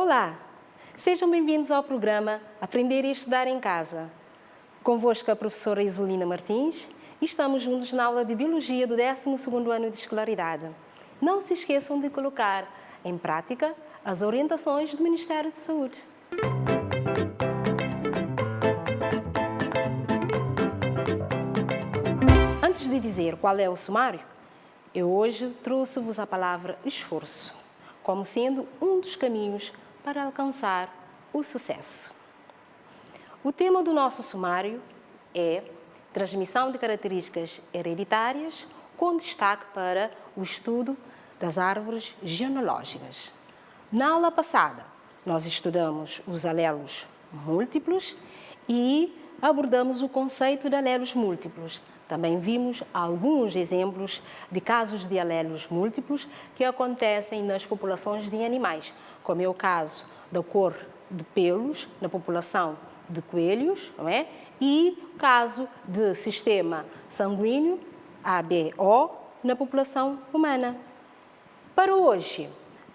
Olá! Sejam bem-vindos ao programa Aprender e Estudar em Casa. Convosco a professora Isolina Martins e estamos juntos na aula de Biologia do 12º ano de escolaridade. Não se esqueçam de colocar em prática as orientações do Ministério de Saúde. Antes de dizer qual é o sumário, eu hoje trouxe-vos a palavra esforço, como sendo um dos caminhos para alcançar o sucesso. O tema do nosso sumário é transmissão de características hereditárias, com destaque para o estudo das árvores genealógicas. Na aula passada, nós estudamos os alelos múltiplos e abordamos o conceito de alelos múltiplos. Também vimos alguns exemplos de casos de alelos múltiplos que acontecem nas populações de animais, como é o caso da cor de pelos na população de coelhos, não é? E o caso de sistema sanguíneo, ABO, na população humana. Para hoje,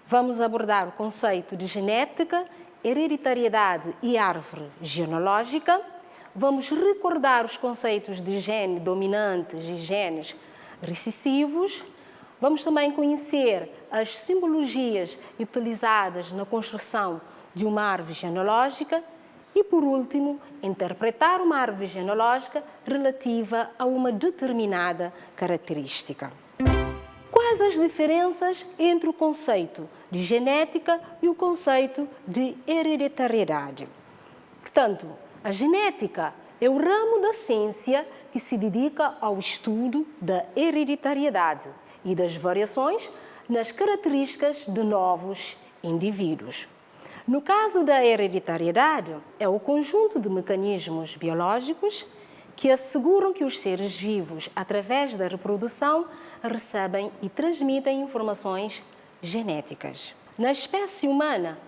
vamos abordar o conceito de genética, hereditariedade e árvore genealógica. Vamos recordar os conceitos de gene dominantes e genes recessivos. Vamos também conhecer as simbologias utilizadas na construção de uma árvore genealógica e, por último, interpretar uma árvore genealógica relativa a uma determinada característica. Quais as diferenças entre o conceito de genética e o conceito de hereditariedade? Portanto, a genética é o ramo da ciência que se dedica ao estudo da hereditariedade e das variações nas características de novos indivíduos. No caso da hereditariedade, é o conjunto de mecanismos biológicos que asseguram que os seres vivos, através da reprodução, recebem e transmitem informações genéticas. Na espécie humana,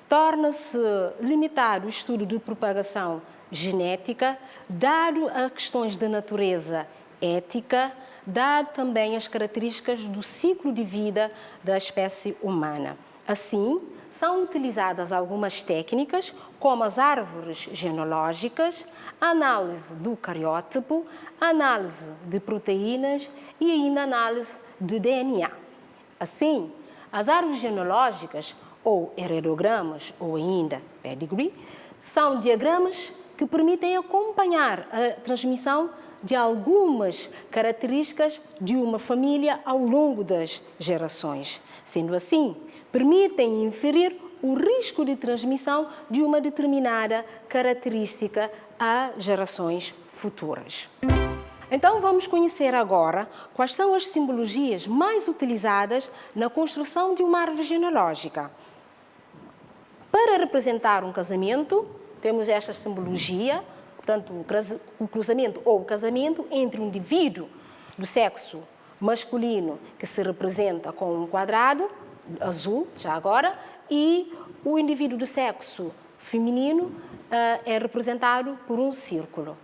torna-se limitado o estudo de propagação genética, dado a questões de natureza ética, dado também as características do ciclo de vida da espécie humana. Assim, são utilizadas algumas técnicas, como as árvores genealógicas, análise do cariótipo, análise de proteínas e ainda análise de DNA. Assim, as árvores genealógicas, ou heredogramas, ou ainda pedigree, são diagramas que permitem acompanhar a transmissão de algumas características de uma família ao longo das gerações. Sendo assim, permitem inferir o risco de transmissão de uma determinada característica a gerações futuras. Então, vamos conhecer agora quais são as simbologias mais utilizadas na construção de uma árvore genealógica. Para representar um casamento, temos esta simbologia, portanto, o cruzamento ou o casamento entre um indivíduo do sexo masculino, que se representa com um quadrado azul, já agora, e o indivíduo do sexo feminino é representado por um círculo.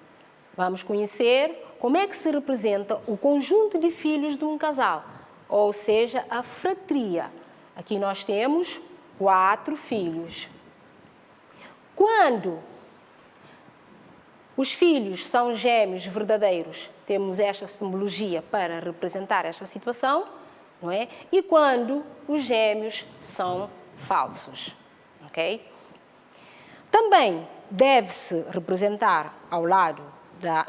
Vamos conhecer como é que se representa o conjunto de filhos de um casal, ou seja, a fratria. Aqui nós temos 4 filhos. Quando os filhos são gêmeos verdadeiros, temos esta simbologia para representar esta situação, não é? E quando os gêmeos são falsos, ok? Também deve-se representar ao lado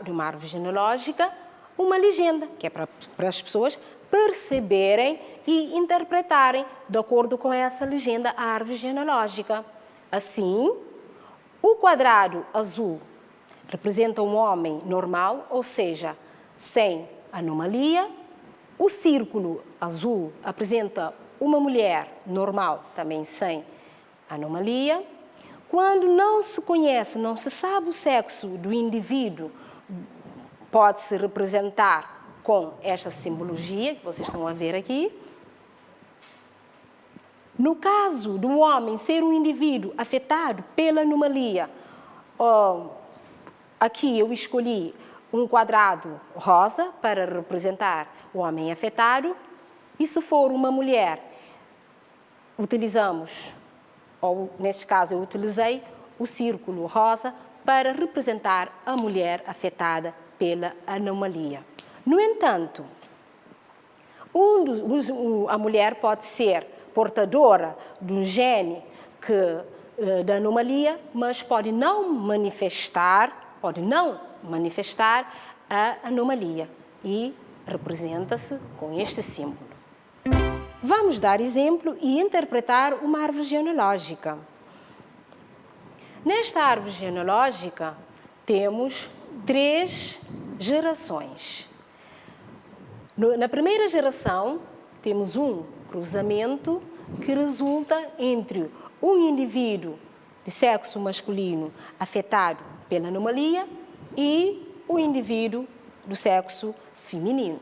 de uma árvore genealógica uma legenda, que é para as pessoas perceberem e interpretarem de acordo com essa legenda a árvore genealógica. Assim, o quadrado azul representa um homem normal, ou seja, sem anomalia. O círculo azul apresenta uma mulher normal, também sem anomalia. Quando não se conhece, não se sabe o sexo do indivíduo, pode-se representar com esta simbologia que vocês estão a ver aqui. No caso do homem ser um indivíduo afetado pela anomalia, aqui eu escolhi um quadrado rosa para representar o homem afetado, e se for uma mulher, utilizamos ou neste caso eu utilizei o círculo rosa para representar a mulher afetada pela anomalia. No entanto, a mulher pode ser portadora de um gene da anomalia, mas pode não manifestar a anomalia e representa-se com este símbolo. Vamos dar exemplo e interpretar uma árvore genealógica. Nesta árvore genealógica temos 3 gerações. Na primeira geração temos um cruzamento que resulta entre um indivíduo de sexo masculino afetado pela anomalia e o indivíduo do sexo feminino.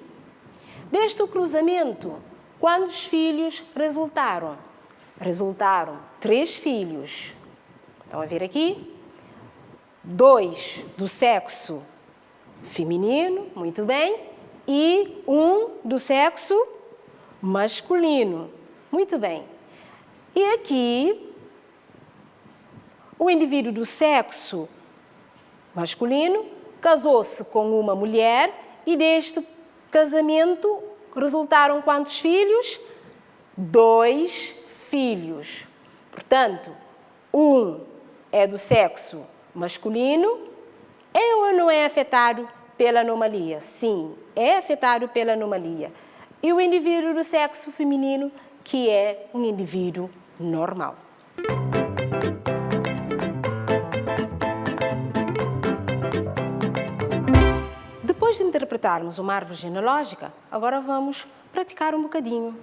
Deste cruzamento, quantos filhos resultaram? Resultaram 3 filhos. Estão a ver aqui? 2 do sexo feminino, muito bem, e 1 do sexo masculino. Muito bem. E aqui, o indivíduo do sexo masculino casou-se com uma mulher e deste casamento resultaram quantos filhos? 2 filhos. Portanto, 1 é do sexo masculino, é ou não é afetado pela anomalia? Sim, é afetado pela anomalia. E o indivíduo do sexo feminino, que é um indivíduo normal. Depois de interpretarmos uma árvore genealógica, agora vamos praticar um bocadinho.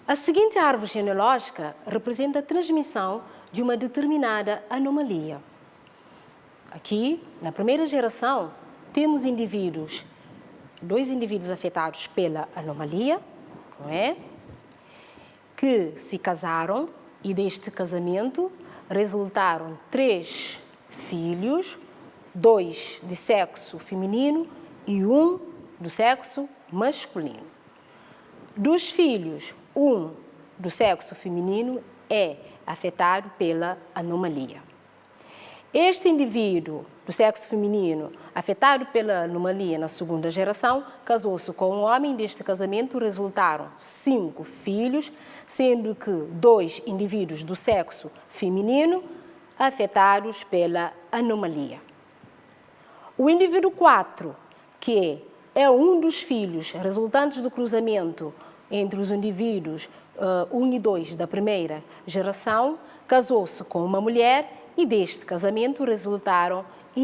A seguinte árvore genealógica representa a transmissão de uma determinada anomalia. Aqui, na primeira geração, temos 2 indivíduos afetados pela anomalia, não é? Que se casaram e deste casamento resultaram 3 filhos, 2 de sexo feminino e 1 do sexo masculino. Dos filhos, 1 do sexo feminino é afetado pela anomalia. Este indivíduo do sexo feminino, afetado pela anomalia na segunda geração, casou-se com um homem. Deste casamento resultaram 5 filhos, sendo que 2 indivíduos do sexo feminino afetados pela anomalia. O indivíduo 4, que é um dos filhos resultantes do cruzamento entre os indivíduos 1 e 2 da primeira geração, casou-se com uma mulher e deste casamento resultaram 3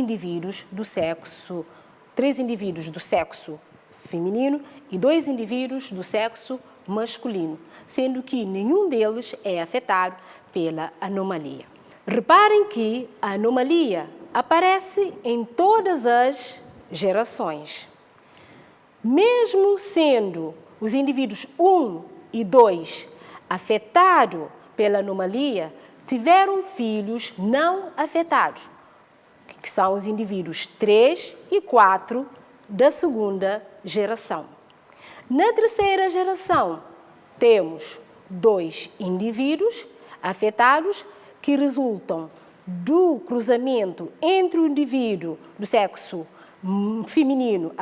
indivíduos do sexo feminino e 2 indivíduos do sexo masculino, sendo que nenhum deles é afetado pela anomalia. Reparem que a anomalia aparece em todas as gerações. Mesmo sendo os indivíduos 1 e 2 afetados pela anomalia, tiveram filhos não afetados, que são os indivíduos 3 e 4 da segunda geração. Na terceira geração, temos 2 indivíduos afetados que resultam do cruzamento entre o indivíduo do sexo feminino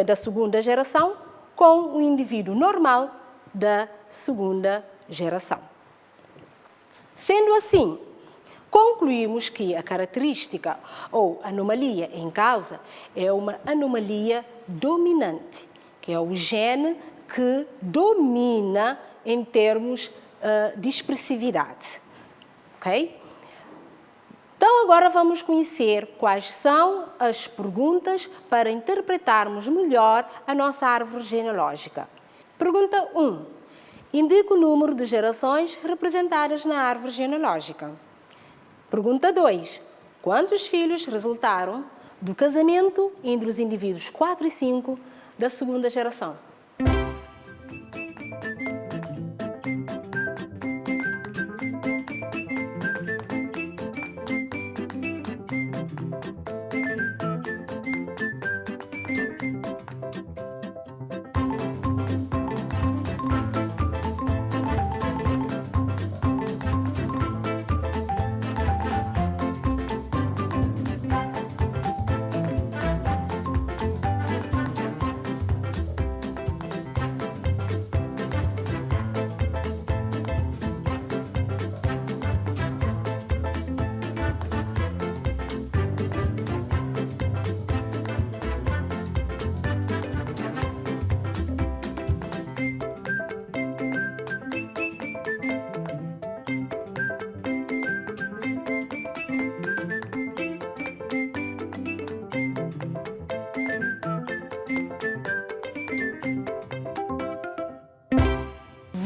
da segunda geração com o indivíduo normal da segunda geração. Sendo assim, concluímos que a característica ou anomalia em causa é uma anomalia dominante, que é o gene que domina em termos de expressividade. Ok? Então, agora vamos conhecer quais são as perguntas para interpretarmos melhor a nossa árvore genealógica. Pergunta 1. Indique o número de gerações representadas na árvore genealógica. Pergunta 2. Quantos filhos resultaram do casamento entre os indivíduos 4 e 5 da segunda geração?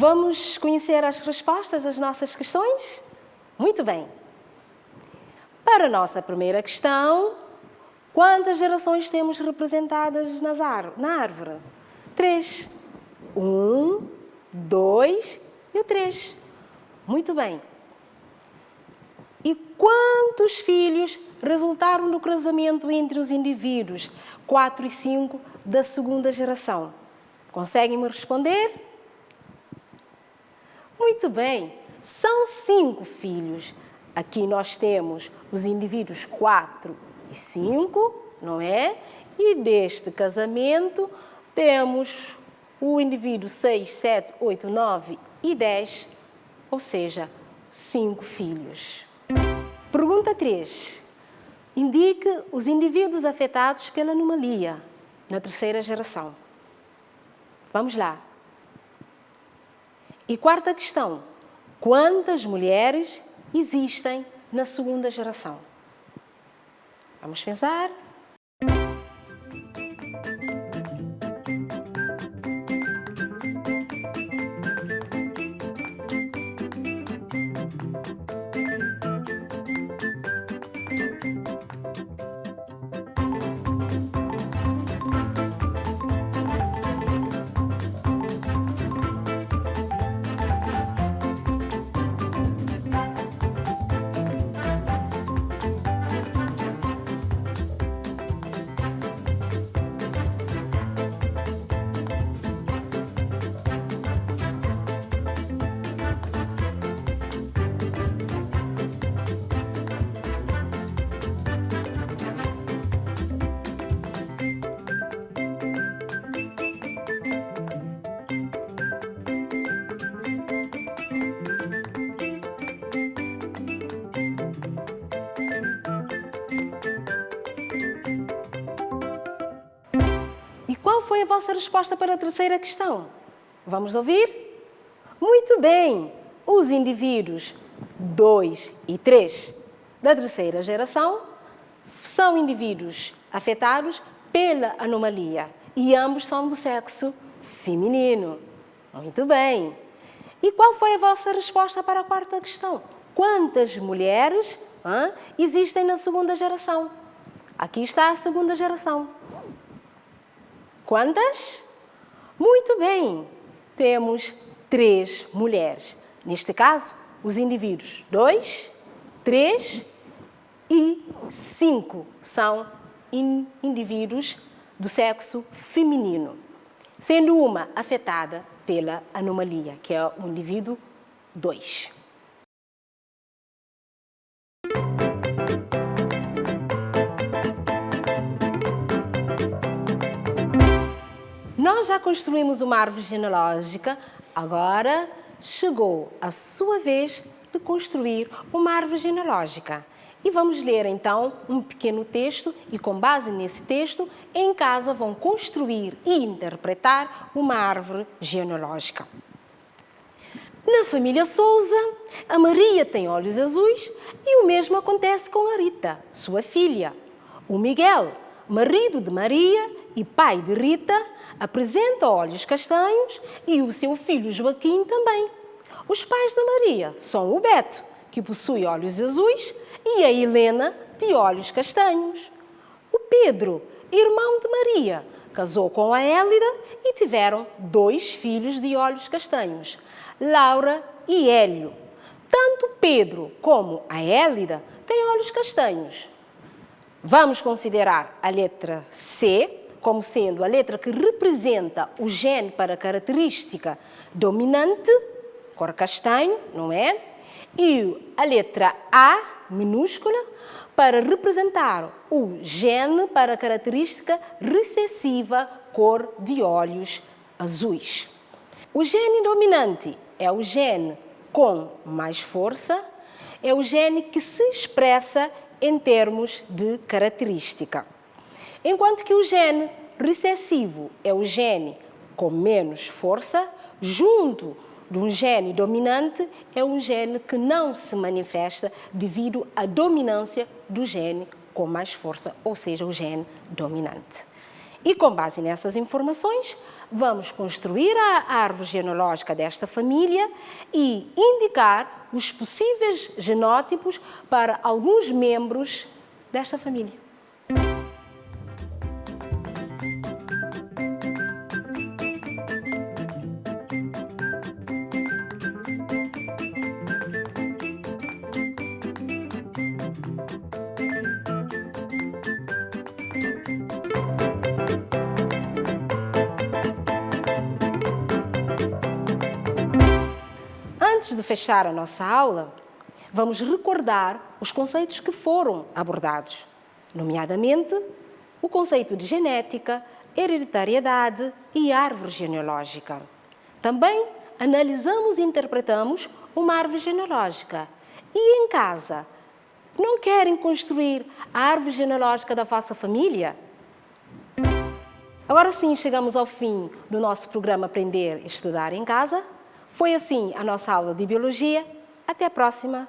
Vamos conhecer as respostas das nossas questões? Muito bem. Para a nossa primeira questão, quantas gerações temos representadas na árvore? 3. 1, 2 e o 3. Muito bem. E quantos filhos resultaram do casamento entre os indivíduos 4 e 5 da segunda geração? Conseguem me responder? Muito bem, são 5 filhos. Aqui nós temos os indivíduos 4 e 5, não é? E deste casamento temos o indivíduo 6, 7, 8, 9 e 10, ou seja, 5 filhos. Pergunta 3. Indique os indivíduos afetados pela anomalia na terceira geração. Vamos lá. E quarta questão. Quantas mulheres existem na segunda geração? Vamos pensar. E qual foi a vossa resposta para a terceira questão? Vamos ouvir? Muito bem! Os indivíduos 2 e 3 da terceira geração são indivíduos afetados pela anomalia e ambos são do sexo feminino. Muito bem! E qual foi a vossa resposta para a quarta questão? Quantas mulheres existem na segunda geração? Aqui está a segunda geração. Quantas? Muito bem! Temos 3 mulheres. Neste caso, os indivíduos 2, 3 e 5 são indivíduos do sexo feminino, sendo uma afetada pela anomalia, que é o indivíduo 2. Nós já construímos uma árvore genealógica, agora chegou a sua vez de construir uma árvore genealógica. E vamos ler então um pequeno texto e com base nesse texto, em casa vão construir e interpretar uma árvore genealógica. Na família Souza, a Maria tem olhos azuis e o mesmo acontece com a Rita, sua filha. O Miguel, marido de Maria e pai de Rita, apresenta olhos castanhos e o seu filho Joaquim também. Os pais da Maria são o Beto, que possui olhos azuis, e a Helena, de olhos castanhos. O Pedro, irmão de Maria, casou com a Hélida e tiveram 2 filhos de olhos castanhos, Laura e Hélio. Tanto Pedro como a Hélida têm olhos castanhos. Vamos considerar a letra C como sendo a letra que representa o gene para a característica dominante, cor castanho, não é? E a letra A, minúscula, para representar o gene para a característica recessiva, cor de olhos azuis. O gene dominante é o gene com mais força, é o gene que se expressa em termos de característica. Enquanto que o gene recessivo é o gene com menos força, junto de um gene dominante é um gene que não se manifesta devido à dominância do gene com mais força, ou seja, o gene dominante. E com base nessas informações, vamos construir a árvore genealógica desta família e indicar os possíveis genótipos para alguns membros desta família. Antes de fechar a nossa aula, vamos recordar os conceitos que foram abordados, nomeadamente o conceito de genética, hereditariedade e árvore genealógica. Também analisamos e interpretamos uma árvore genealógica. E em casa, não querem construir a árvore genealógica da vossa família? Agora sim, chegamos ao fim do nosso programa Aprender e Estudar em Casa. Foi assim a nossa aula de Biologia. Até a próxima!